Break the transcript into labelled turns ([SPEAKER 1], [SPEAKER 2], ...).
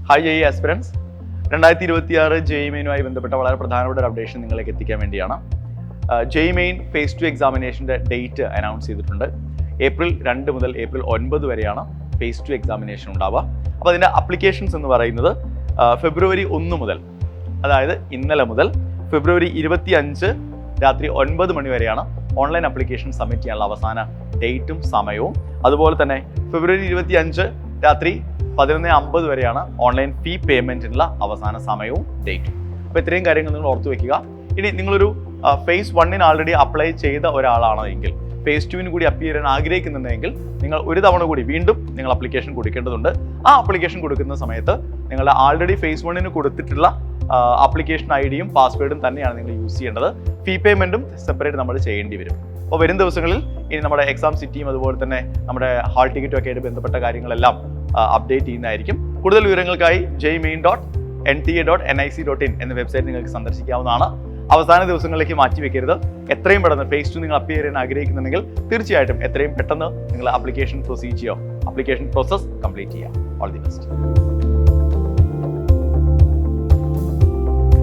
[SPEAKER 1] Hi JEE aspirants 2026 JEE മെയിനുമായി ബന്ധപ്പെട്ട വളരെ പ്രധാനപ്പെട്ട ഒരു അപ്ഡേഷൻ നിങ്ങളിലേക്ക് എത്തിക്കാൻ വേണ്ടിയാണ്. ജെഇ മെയിൻ ഫേസ് 2 എക്സാമിനേഷൻ്റെ ഡേറ്റ് അനൗൺസ് ചെയ്തിട്ടുണ്ട്. ഏപ്രിൽ 2 മുതൽ ഏപ്രിൽ 9 വരെയാണ് ഫേസ് 2 എക്സാമിനേഷൻ ഉണ്ടാവുക. അപ്പോൾ അതിൻ്റെ അപ്ലിക്കേഷൻസ് എന്ന് പറയുന്നത് ഫെബ്രുവരി 1 മുതൽ, അതായത് ഇന്നലെ മുതൽ ഫെബ്രുവരി 25 രാത്രി 9 മണി വരെയാണ് ഓൺലൈൻ അപ്ലിക്കേഷൻ സബ്മിറ്റ് ചെയ്യാനുള്ള അവസാന ഡേറ്റും സമയവും. അതുപോലെ തന്നെ ഫെബ്രുവരി 25 രാത്രി 11:50 വരെയാണ് ഓൺലൈൻ ഫീ പേയ്മെൻറ്റിനുള്ള അവസാന സമയവും ഡേറ്റും. അപ്പോൾ ഇത്രയും കാര്യങ്ങൾ നിങ്ങൾ ഓർത്തു വയ്ക്കുക. ഇനി നിങ്ങളൊരു ഫേസ് 1 ആൾറെഡി അപ്ലൈ ചെയ്ത ഒരാളാണ് എങ്കിൽ, ഫേസ് 2 കൂടി അപ്പിയർ ചെയ്യാൻ ആഗ്രഹിക്കുന്നുണ്ടെങ്കിൽ നിങ്ങൾ ഒരു തവണ കൂടി വീണ്ടും നിങ്ങൾ അപ്ലിക്കേഷൻ കൊടുക്കേണ്ടതുണ്ട്. ആ അപ്ലിക്കേഷൻ കൊടുക്കുന്ന സമയത്ത് നിങ്ങളുടെ ആൾറെഡി ഫേസ് 1 കൊടുത്തിട്ടുള്ള ആപ്ലിക്കേഷൻ ഐഡിയും പാസ്വേഡും തന്നെയാണ് നിങ്ങൾ യൂസ് ചെയ്യേണ്ടത്. ഫീ പേയ്മെൻറ്റും സെപ്പറേറ്റ് നമ്മൾ ചെയ്യേണ്ടി വരും. അപ്പോൾ വരും ദിവസങ്ങളിൽ ഇനി നമ്മുടെ എക്സാം സിറ്റിയും അതുപോലെ തന്നെ നമ്മുടെ ഹാൾ ടിക്കറ്റും ഒക്കെ ആയിട്ട് ബന്ധപ്പെട്ട കാര്യങ്ങളെല്ലാം അപ്ഡേറ്റ് ചെയ്യുന്നതായിരിക്കും. കൂടുതൽ വിവരങ്ങൾക്കായി jemain.nta.nic.in എന്ന വെബ്സൈറ്റ് നിങ്ങൾക്ക് സന്ദർശിക്കാവുന്നതാണ്. അവസാന ദിവസങ്ങളിലേക്ക് മാറ്റി വെക്കരുത്. എത്രയും പെട്ടെന്ന് ഫേസ് 2 നിങ്ങൾ അപ്പിയർ ചെയ്യാൻ ആഗ്രഹിക്കുന്നുണ്ടെങ്കിൽ തീർച്ചയായിട്ടും എത്രയും പെട്ടെന്ന് നിങ്ങൾ ആപ്ലിക്കേഷൻ പ്രോസീഡ് ചെയ്യുക, ആപ്ലിക്കേഷൻ പ്രോസസ് കംപ്ലീറ്റ് ചെയ്യുക. All the best.